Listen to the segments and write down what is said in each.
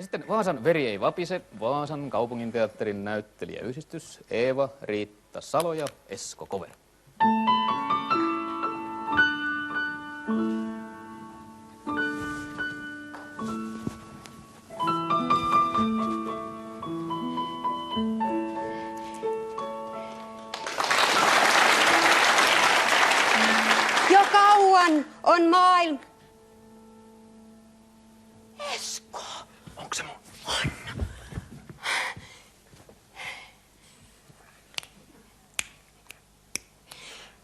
Ja sitten Vaasan Veri ei vapise, Vaasan kaupunginteatterin näyttelijäyhdistys Eeva-Riitta Salo ja Esko Kovero. Jo kauan on maailma... Esko! Onko se mun? On.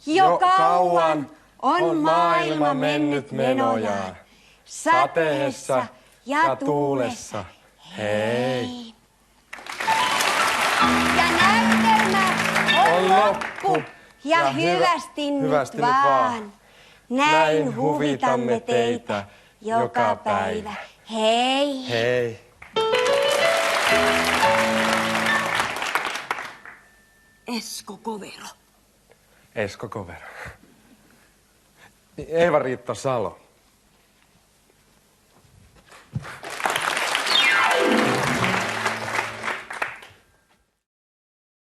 Jo kauan on maailma mennyt menojaan. Sateessa ja tuulessa. Hei. Ja näytelmä on loppu. Ja hyvästi nyt vaan. Näin huvitamme teitä joka päivä. Hei. Hei. Esko Kovero. Esko Kovero. Eeva-Riitta Salo.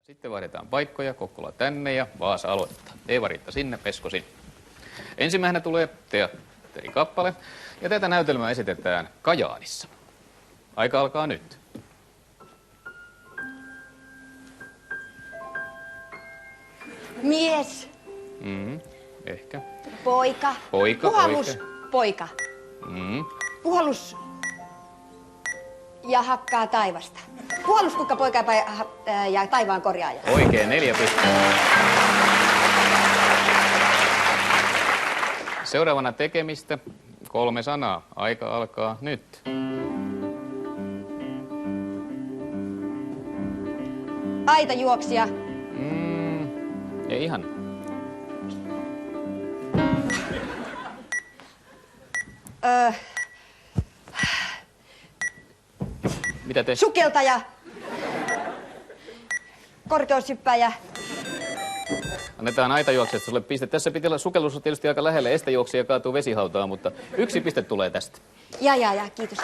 Sitten vaihdetaan paikkoja, Kokkola tänne ja Vaasa aloittaa. Eeva-Riitta sinne, Esko sinne. Ensimmäisenä tulee teatterikappale ja tätä näytelmää esitetään Kajaanissa. Aika alkaa nyt. Mies. Ehkä. Poika. Poika, Puhallus. oikein. Poika. Puhallus. Ja hakkaa taivasta. Puhalluskukka, poika ja taivaan korjaaja. Oikein, 4 pistettä. Seuraavana tekemistä. 3 sanaa. Aika alkaa nyt. Aita juoksija. Ei ihan. Mitä te? Sukeltaja. Korkeushyppäjä. Annetaan aitajuoksijasta sulle piste. Tässä piti olla sukellus on tietysti aika lähellä. Estejuoksija kaatuu vesihautaan, mutta 1 piste tulee tästä. Ja, kiitos.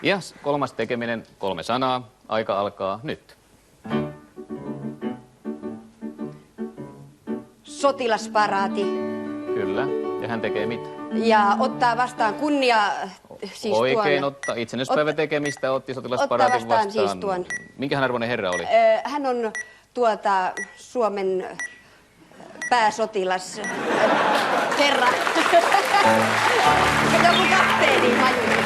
Ja 3. tekeminen, 3 sanaa. Aika alkaa nyt. Sotilasparaati. Kyllä. Ja hän tekee mitä? Ja ottaa vastaan kunnia... Siis Oikein ottaa. Itsenäisyyspäivä tekemistä otti sotilasparaatin ottaa vastaan siis tuon. Minkähän arvoinen herra oli? Hän on Suomen pääsotilas. Herra. Joku kapteeni, majuri.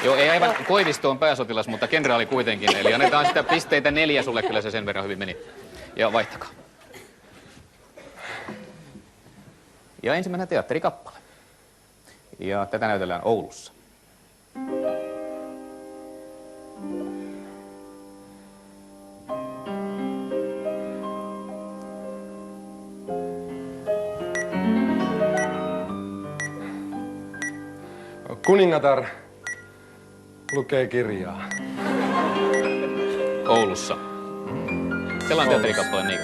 Joo, ei aivan Koivisto on pääsotilas, mutta kenraali kuitenkin. Eli annetaan sitä pisteitä 4 sulle, kyllä se sen verran hyvin meni. Ja vaihtakaa. Ja ensimmäinen teatterikappale. Ja tätä näytellään Oulussa. Kuningatar lukee kirjaa. Oulussa. Sellainen teatterikappale niin.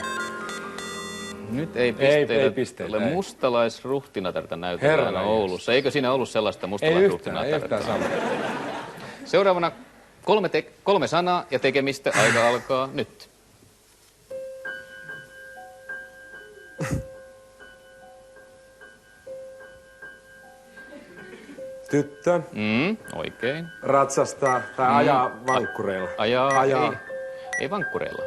Nyt ei pisteitä. Ei pisteitä. Ole mustalaisruhtinatarta näytellään Oulussa. Eikö siinä ollut sellaista mustalaisruhtinatarta? Ei yhtään sama. Seuraavana 3 sanaa ja tekemistä. Aika alkaa nyt. Tyttö. Oikein. Ratsastaa tai ajaa vankkureilla. Ajaa. Ei vankkureilla.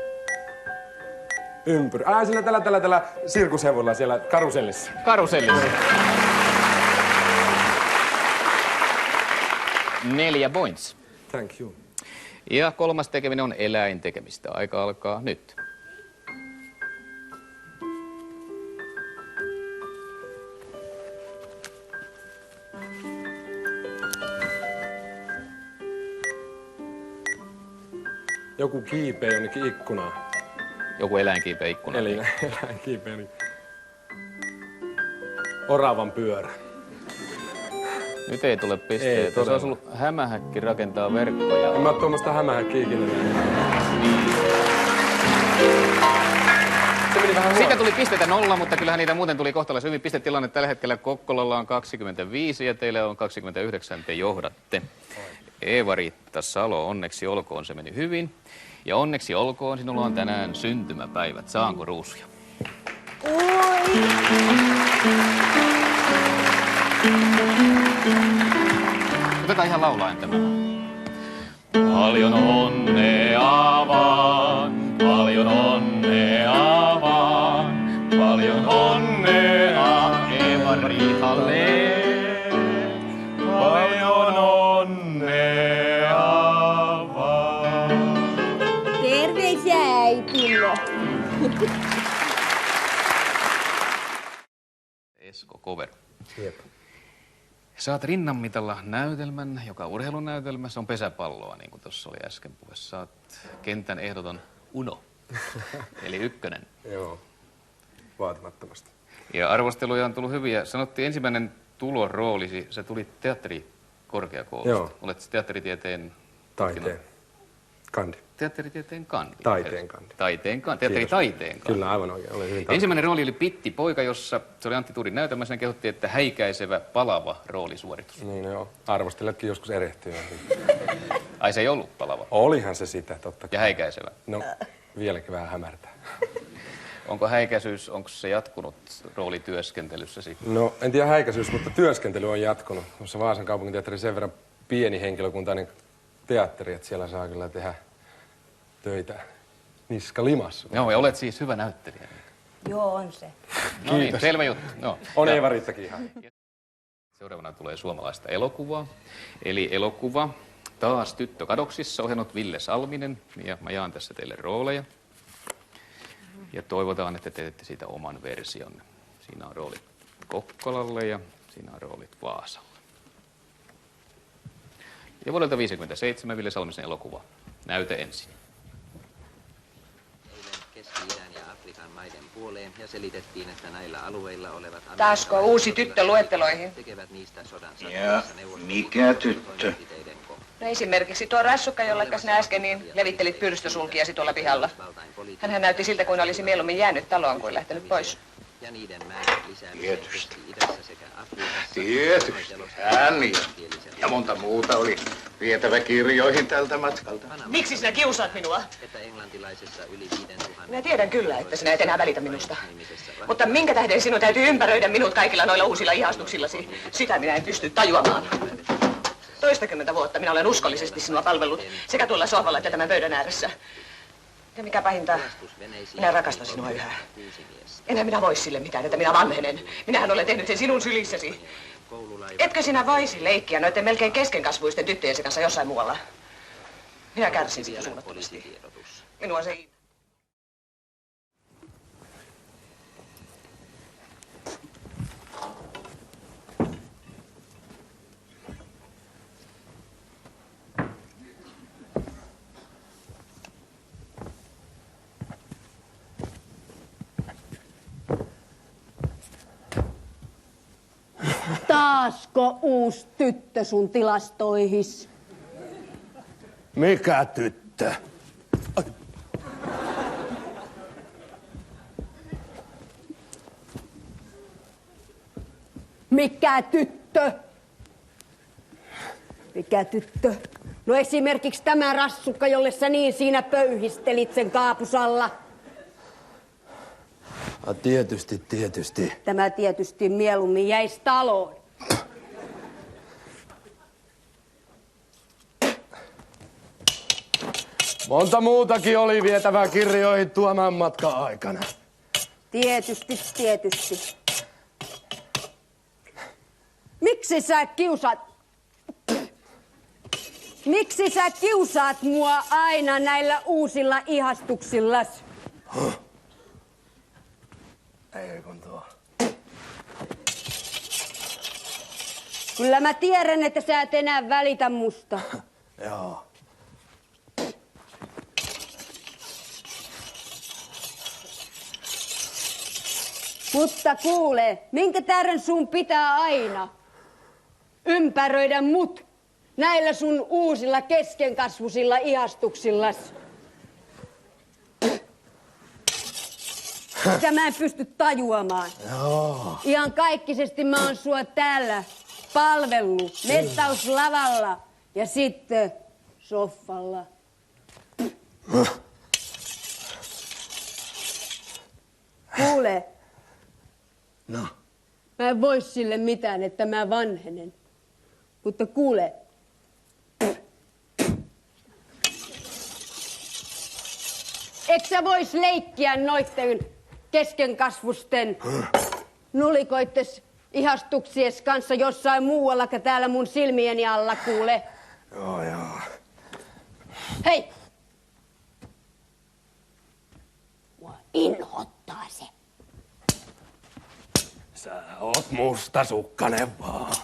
Ympyrä. Sillä tällä sirkushevolla siellä karusellissa. Karusellissa. 4 points. Thank you. Ja 3. tekeminen on eläintekemistä. Aika alkaa nyt. Joku kiipee jonnekin ikkunaan. Joku eläin kiipeä ikkunaan. Eli eläin kiipee. Oravan pyörä. Nyt ei tule pisteitä. Se olisi ollut hämähäkki rakentaa verkkoja. En mä oo tuommoista hämähäkkiä ikinä nähnyt. Se meni vähän Siitä huono. tuli pisteitä 0, mutta kyllähän niitä muuten tuli kohtalaisen hyvin. Pistetilanne tällä hetkellä Kokkolalla on 25 ja teillä on 29, te johdatte. Eeva-Riitta Salo, onneksi olkoon, se meni hyvin. Ja onneksi olkoon, sinulla on tänään syntymäpäivät. Saanko ruusuja? Oi! Otetaan ihan laulaen tämä. Paljon onnea vaan, paljon onnea vaan, paljon onnea Eeva-Riitalle. Paljon onnea vaan. Terveisiä äitille. Esko Cover. Jep. Saat rinnanmitalla näytelmän, joka urheilunäytelmä, se on pesäpalloa, niin kuin tuossa oli äsken puheessa. Saat kentän ehdoton Uno, eli ykkönen. Joo, vaatimattomasti. Ja arvosteluja on tullut hyviä. Sanottiin ensimmäinen tuloroolisi, se tuli teatterikorkeakoulusta. Joo. Olet teatteritieteen... Taiteen. Kandi. Teatteritieteen kandi. Taiteen kandi. Taiteen kandi. Teatteritaiteen kandi. Kyllä, aivan oikein. Olen hyvin Ensimmäinen rooli oli Pitti poika, jossa se oli Antti Tuurin näytelmä. Siinä kehottiin, että häikäisevä, palava roolisuoritus. Niin joo. Arvostelijatkin joskus erehtyy. Ai se ei ollut palava. Olihan se sitä, totta kai. Ja häikäisevä. No, vieläkin vähän hämärtää. Onko häikäisyys, onko se jatkunut roolityöskentelyssäsi? No, en tiedä häikäisyys, mutta työskentely on jatkunut. Tuossa Vaasan kaupunginteatteri sen verran pieni henkilökuntainen teatteri, että siellä saa kyllä tehdä töitä niska limassa. Joo, ja olet siis hyvä näyttelijä. Joo, on se. No niin, selvä juttu. No. On Eeva-Riittakin ihan. Seuraavana tulee suomalaista elokuvaa. Eli elokuva Taas tyttö kadoksissa, ohjannut Ville Salminen. Ja mä jaan tässä teille rooleja. Ja toivotaan, että teette siitä oman version. Siinä on roolit Kokkolalle ja siinä on roolit Vaasalle. Ja vuodelta 1957 Ville Salmisen elokuva. Näytä ensin. Keski-idän ja Afrikan maiden puoleen ja selitettiin, että näillä alueilla olevat... Taasko uusi tyttö luetteloihin? ...tekevät niistä sodan Ja mikä tyttö? No esimerkiksi tuo rassukka, jollekkas nää äsken niin levittelit pyrstösulkiasi tuolla pihalla. Hänhän näytti siltä, kuin olisi mieluummin jäänyt taloon kuin lähtenyt pois. Ja niiden määrän lisäämisen Tietysti. Keski-idässä sekä Afrikassa... Tietysti, hän ja monta muuta oli vietävä kirjoihin tältä matkalta. Miksi sinä kiusaat minua? ...että englantilaisessa yli 5000... Minä tiedän kyllä, että sinä et enää välitä minusta. Mutta minkä tähden sinun täytyy ympäröidä minut kaikilla noilla uusilla ihastuksillasi? Sitä minä en pysty tajuamaan. Toistakymmentä vuotta minä olen uskollisesti sinua palvellut sekä tuolla sohvalla että tämän pöydän ääressä. Ja mikä pahinta, minä rakastan sinua yhä. Enhän minä voi sille mitään, että minä vanhenen. Minähän olen tehnyt sen sinun sylissäsi. Etkö sinä voisi leikkiä noiden melkein keskenkasvuisten tyttöjensä kanssa jossain muualla? Minä kärsin siitä suunnattomasti. Minua se ei... Taasko uusi tyttö sun tilastoihis? Mikä tyttö? Mikä tyttö? Mikä tyttö? No esimerkiksi tämä rassukka, jolle sä niin siinä pöyhistelit sen kaapusalla. Tietysti. Tämä tietysti mieluummin jäisi taloon. Monta muutakin oli vietävää kirjoihin tuomaan matkan aikana. Tietysti. Miksi sä kiusaat mua aina näillä uusilla ihastuksillas? Ei kun tuo. Kyllä mä tiedän, että sä et enää välitä musta. Joo. Mutta kuule, minkä tähden sun pitää aina ympäröidä mut näillä sun uusilla keskenkasvuisilla ihastuksillas? Sitä mä en pysty tajuamaan. Joo. Ihan kaikkisesti mä oon sua täällä palvellut. Mestauslavalla ja sitten soffalla. Kuule. No. Mä en voi sille mitään, että mä vanhenen. Mutta kuule. Eikö sä vois leikkiä noitten keskenkasvusten nulikoittes ihastuksies kanssa jossain muualla kuin täällä mun silmieni alla, kuule? Joo. Hei! Mua inhottaa se. Sä oot mustasukkanen vaan.